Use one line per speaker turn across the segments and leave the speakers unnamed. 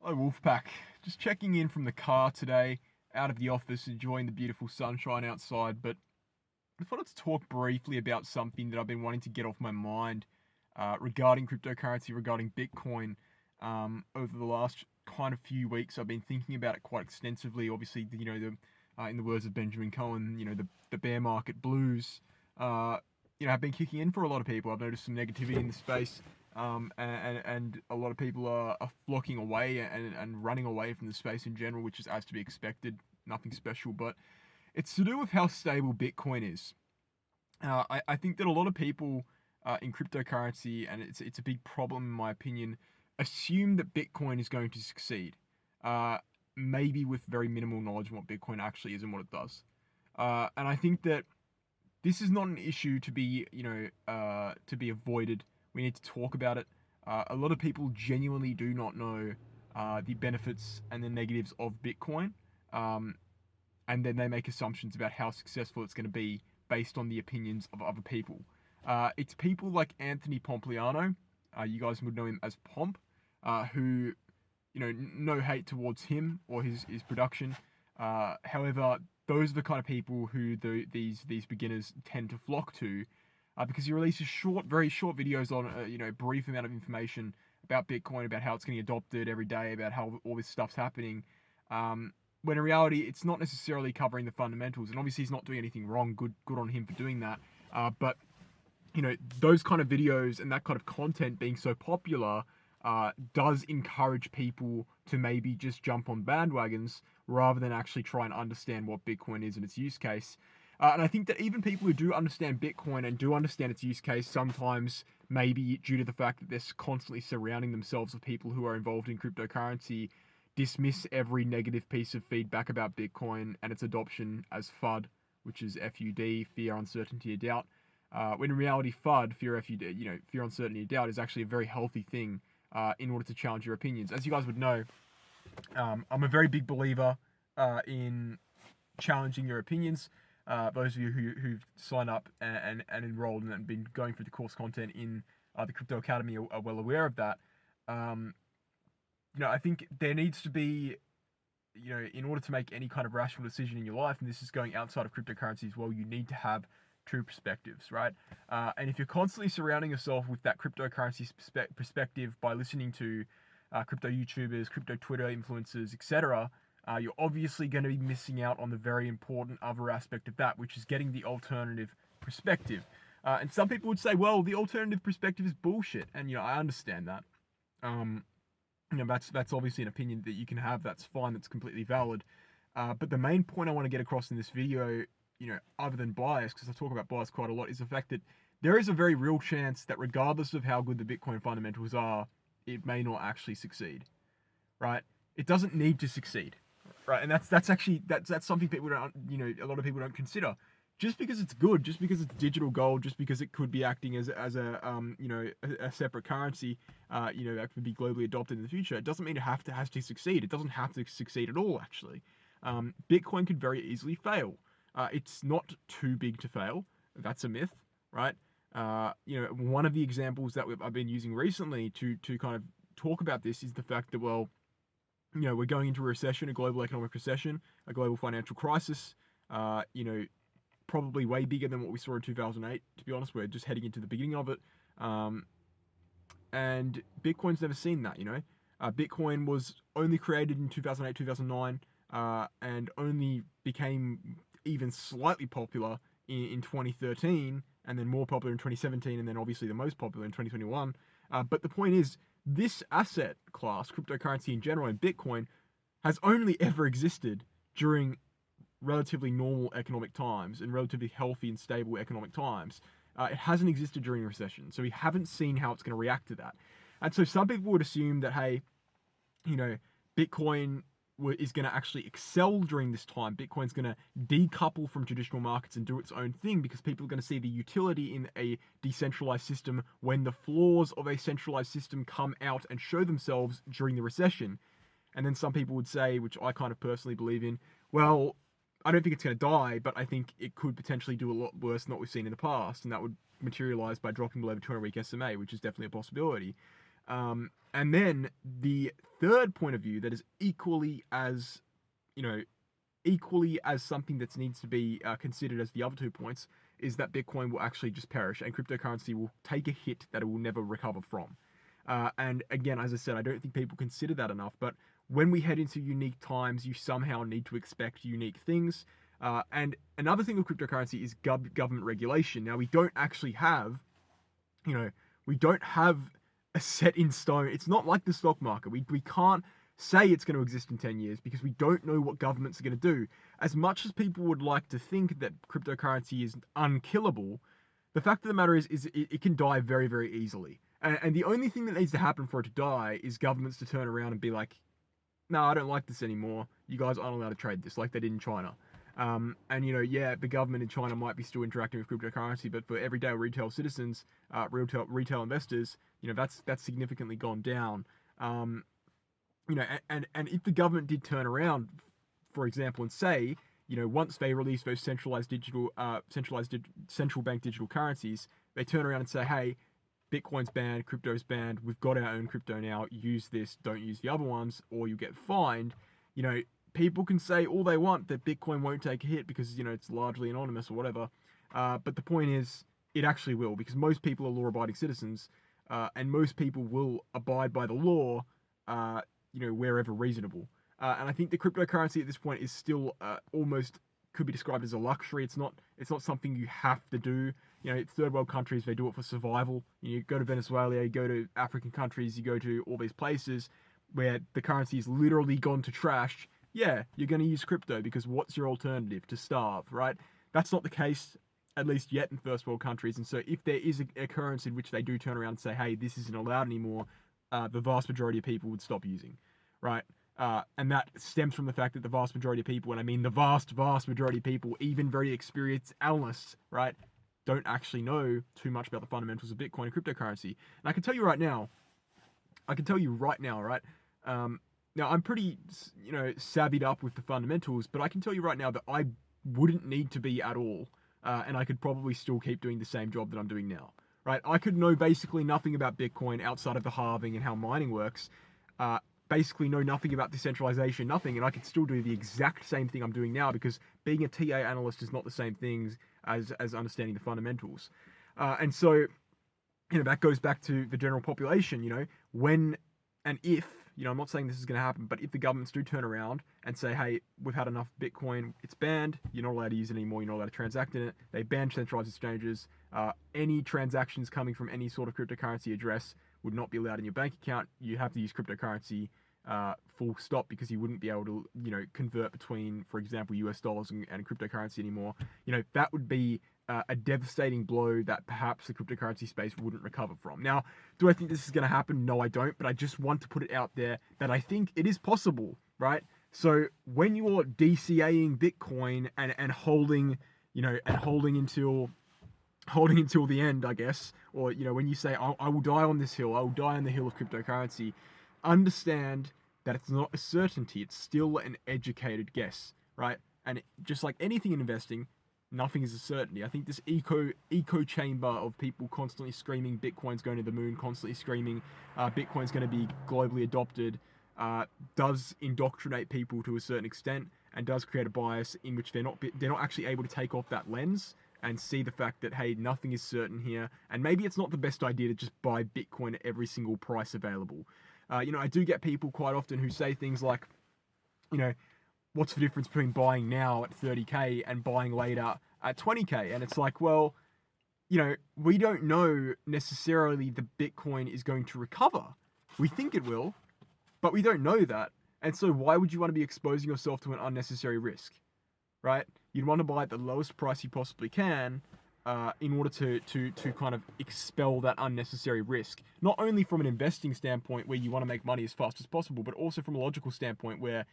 Hi Wolfpack, just checking in from the car today, out of the office, enjoying the beautiful sunshine outside, but I thought I'd talk briefly about something that I've been wanting to get off my mind regarding cryptocurrency, regarding Bitcoin. Over the last kind of few weeks, I've been thinking about it quite extensively. Obviously, in the words of Benjamin Cohen, the bear market blues, have been kicking in for a lot of people. I've noticed some negativity in the space. And a lot of people are flocking away and running away from the space in general, which is as to be expected. Nothing special, but it's to do with how stable Bitcoin is. I think that a lot of people in cryptocurrency, and it's a big problem in my opinion, assume that Bitcoin is going to succeed. Uh, Maybe with very minimal knowledge of what Bitcoin actually is and what it does. And I think that this is not an issue to be, to be avoided. We need to talk about it. A lot of people genuinely do not know the benefits and the negatives of Bitcoin, um, and then they make assumptions about how successful it's going to be based on the opinions of other people. It's people like Anthony Pompliano. You guys would know him as Pomp, who, no hate towards him or his production. However, those are the kind of people who these beginners tend to flock to, because he releases very short videos on a brief amount of information about Bitcoin, about how it's getting adopted every day, about how all this stuff's happening. When in reality, it's not necessarily covering the fundamentals, and obviously he's not doing anything wrong. Good on him for doing that. But those kind of videos and that kind of content being so popular does encourage people to maybe just jump on bandwagons rather than actually try and understand what Bitcoin is and its use case. And I think that even people who do understand Bitcoin and do understand its use case, sometimes maybe due to the fact that they're constantly surrounding themselves with people who are involved in cryptocurrency, dismiss every negative piece of feedback about Bitcoin and its adoption as FUD, which is FUD, fear, uncertainty, or doubt. When in reality, FUD, fear, FUD, fear, uncertainty, or doubt, is actually a very healthy thing in order to challenge your opinions. As you guys would know, I'm a very big believer in challenging your opinions. Those of you who've signed up and enrolled and been going through the course content in the Crypto Academy are well aware of that. I think there needs to be, in order to make any kind of rational decision in your life, and this is going outside of cryptocurrency as well, you need to have two perspectives, right? And if you're constantly surrounding yourself with that cryptocurrency perspective by listening to crypto YouTubers, crypto Twitter influencers, etc., you're obviously going to be missing out on the very important other aspect of that, which is getting the alternative perspective. And some people would say, well, the alternative perspective is bullshit, and I understand that. That's obviously an opinion that you can have. That's fine. That's completely valid. But the main point I want to get across in this video, other than bias, because I talk about bias quite a lot, is the fact that there is a very real chance that regardless of how good the Bitcoin fundamentals are, it may not actually succeed, right? It doesn't need to succeed, right? And that's actually something people don't, a lot of people don't consider. Just because it's good, just because it's digital gold, just because it could be acting as a separate currency, that could be globally adopted in the future, it doesn't mean it has to succeed. It doesn't have to succeed at all, actually. Bitcoin could very easily fail. It's not too big to fail. That's a myth, right? One of the examples that I've been using recently to kind of talk about this is the fact that, well, we're going into a recession, a global economic recession, a global financial crisis, probably way bigger than what we saw in 2008, to be honest. We're just heading into the beginning of it. And Bitcoin's never seen that, Bitcoin was only created in 2008, 2009, and only became even slightly popular in 2013, and then more popular in 2017, and then obviously the most popular in 2021. But the point is, this asset class, cryptocurrency in general, and Bitcoin, has only ever existed during relatively normal economic times and relatively healthy and stable economic times. It hasn't existed during a recession, so we haven't seen how it's going to react to that. And so some people would assume that, hey, Bitcoin is going to actually excel during this time. Bitcoin's going to decouple from traditional markets and do its own thing because people are going to see the utility in a decentralized system when the flaws of a centralized system come out and show themselves during the recession. And then some people would say, which I kind of personally believe in, well, I don't think it's going to die, but I think it could potentially do a lot worse than what we've seen in the past, and that would materialize by dropping below the 200-week SMA, which is definitely a possibility. And then the third point of view that is equally as, equally as something that needs to be considered as the other 2 points is that Bitcoin will actually just perish and cryptocurrency will take a hit that it will never recover from. And again, as I said, I don't think people consider that enough. But when we head into unique times, you somehow need to expect unique things. And another thing with cryptocurrency is government regulation. Now, we don't actually have, we don't have a set in stone. It's not like the stock market. We can't say it's going to exist in 10 years because we don't know what governments are going to do. As much as people would like to think that cryptocurrency is unkillable, the fact of the matter is it can die very, very easily. And the only thing that needs to happen for it to die is governments to turn around and be like, no, I don't like this anymore. You guys aren't allowed to trade this like they did in China. The government in China might be still interacting with cryptocurrency, but for everyday retail citizens, retail investors, that's significantly gone down. And if the government did turn around, for example, and say, once they release those central bank digital currencies, they turn around and say, hey, Bitcoin's banned, crypto's banned, we've got our own crypto now, use this, don't use the other ones, or you get fined. People can say all they want that Bitcoin won't take a hit because, it's largely anonymous or whatever. But the point is, it actually will, because most people are law-abiding citizens, and most people will abide by the law, wherever reasonable. And I think the cryptocurrency at this point is still almost could be described as a luxury. It's not something you have to do. Third world countries, they do it for survival. You go to Venezuela, you go to African countries, you go to all these places where the currency is literally gone to trash. Yeah, you're going to use crypto because what's your alternative? To starve, right? That's not the case, at least yet, in first world countries. And so if there is an occurrence in which they do turn around and say, hey, this isn't allowed anymore, the vast majority of people would stop using, right? And that stems from the fact that the vast majority of people, and I mean the vast, vast majority of people, even very experienced analysts, right, don't actually know too much about the fundamentals of Bitcoin and cryptocurrency. And I can tell you right now, right? Now, I'm pretty, savvied up with the fundamentals, but I can tell you right now that I wouldn't need to be at all, and I could probably still keep doing the same job that I'm doing now, right? I could know basically nothing about Bitcoin outside of the halving and how mining works, basically know nothing about decentralization, nothing, and I could still do the exact same thing I'm doing now because being a TA analyst is not the same thing as understanding the fundamentals. And so, that goes back to the general population, when and if, I'm not saying this is going to happen, but if the governments do turn around and say, hey, we've had enough Bitcoin, it's banned, you're not allowed to use it anymore, you're not allowed to transact in it, they ban centralized exchanges, any transactions coming from any sort of cryptocurrency address would not be allowed in your bank account, you have to use cryptocurrency full stop because you wouldn't be able to, convert between, for example, US dollars and cryptocurrency anymore. That would be a devastating blow that perhaps the cryptocurrency space wouldn't recover from. Now, do I think this is going to happen? No, I don't, but I just want to put it out there that I think it is possible, right? So when you're DCAing Bitcoin and holding, holding until the end, I guess, or, when you say, I will die on this hill, I will die on the hill of cryptocurrency, understand that it's not a certainty, it's still an educated guess, right? And just like anything in investing, nothing is a certainty. I think this echo chamber of people constantly screaming Bitcoin's going to the moon, constantly screaming Bitcoin's going to be globally adopted, does indoctrinate people to a certain extent and does create a bias in which they're not actually able to take off that lens and see the fact that, hey, nothing is certain here, and maybe it's not the best idea to just buy Bitcoin at every single price available. I do get people quite often who say things like, what's the difference between buying now at 30K and buying later at 20K? And it's like, well, we don't know necessarily the Bitcoin is going to recover. We think it will, but we don't know that. And so why would you want to be exposing yourself to an unnecessary risk, right? You'd want to buy at the lowest price you possibly can in order to kind of expel that unnecessary risk. Not only from an investing standpoint where you want to make money as fast as possible, but also from a logical standpoint where,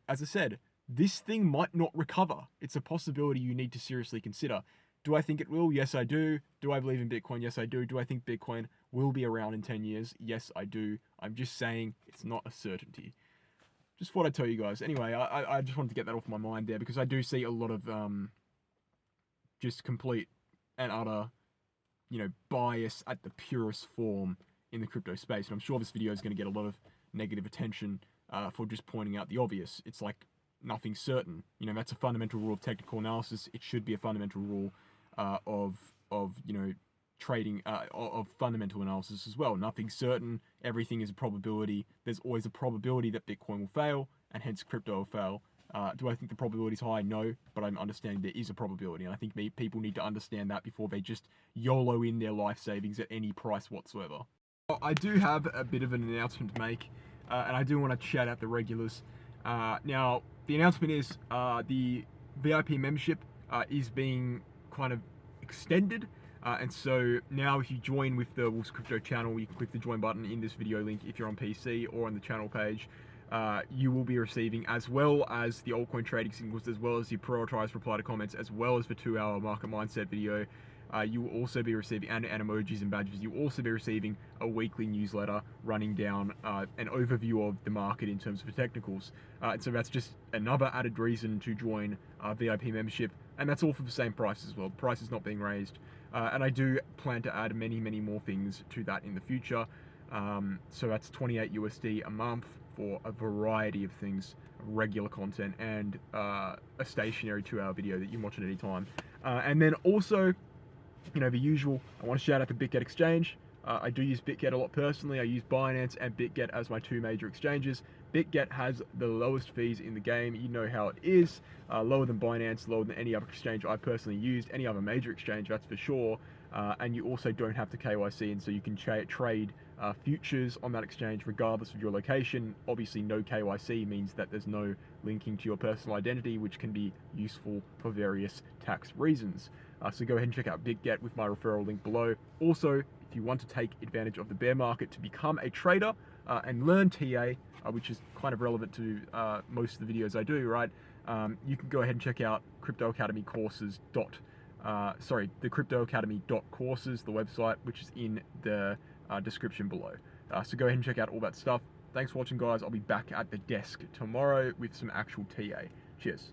as I said, this thing might not recover. It's a possibility you need to seriously consider. Do I think it will? Yes, I do. Do I believe in Bitcoin? Yes, I do. Do I think Bitcoin will be around in 10 years? Yes, I do. I'm just saying it's not a certainty. Just thought I'd tell you guys. Anyway, I just wanted to get that off my mind there because I do see a lot of just complete and utter, bias at the purest form in the crypto space. And I'm sure this video is going to get a lot of negative attention for just pointing out the obvious. It's like nothing's certain. You know, that's a fundamental rule of technical analysis. It should be a fundamental rule of you know, trading, of fundamental analysis as well. Nothing's certain. Everything is a probability. There's always a probability that Bitcoin will fail, and hence crypto will fail. Do I think the probability is high? No, but I'm understanding there is a probability, and I think people need to understand that before they just YOLO in their life savings at any price whatsoever. I do have a bit of an announcement to make, and I do want to shout out the regulars. Now, the announcement is the VIP membership is being kind of extended. And so now if you join with the Wolf's Crypto channel, you can click the join button in this video link if you're on PC or on the channel page. You will be receiving, as well as the altcoin trading signals, as well as the prioritized reply to comments, as well as the 2-hour market mindset video. You will also be receiving, and emojis and badges, you will also be receiving a weekly newsletter running down an overview of the market in terms of the technicals. And so that's just another added reason to join VIP membership, and that's all for the same price as well. The price is not being raised. And I do plan to add many more things to that in the future. So that's 28 USD a month for a variety of things, regular content, and a stationary 2-hour video that you can watch at any time. And then also, you know, the usual, I want to shout out the BitGet exchange. I do use BitGet a lot personally. I use Binance and BitGet as my 2 major exchanges. BitGet has the lowest fees in the game. You know how it is. Lower than Binance, lower than any other exchange I personally used, any other major exchange, that's for sure. And you also don't have to KYC, and so you can trade futures on that exchange regardless of your location. Obviously, no KYC means that there's no linking to your personal identity, which can be useful for various tax reasons. So go ahead and check out BitGet with my referral link below. Also, if you want to take advantage of the bear market to become a trader and learn TA, which is kind of relevant to most of the videos I do, right? You can go ahead and check out the cryptoacademy.courses, the website, which is in the description below. So go ahead and check out all that stuff. Thanks for watching, guys. I'll be back at the desk tomorrow with some actual TA. Cheers.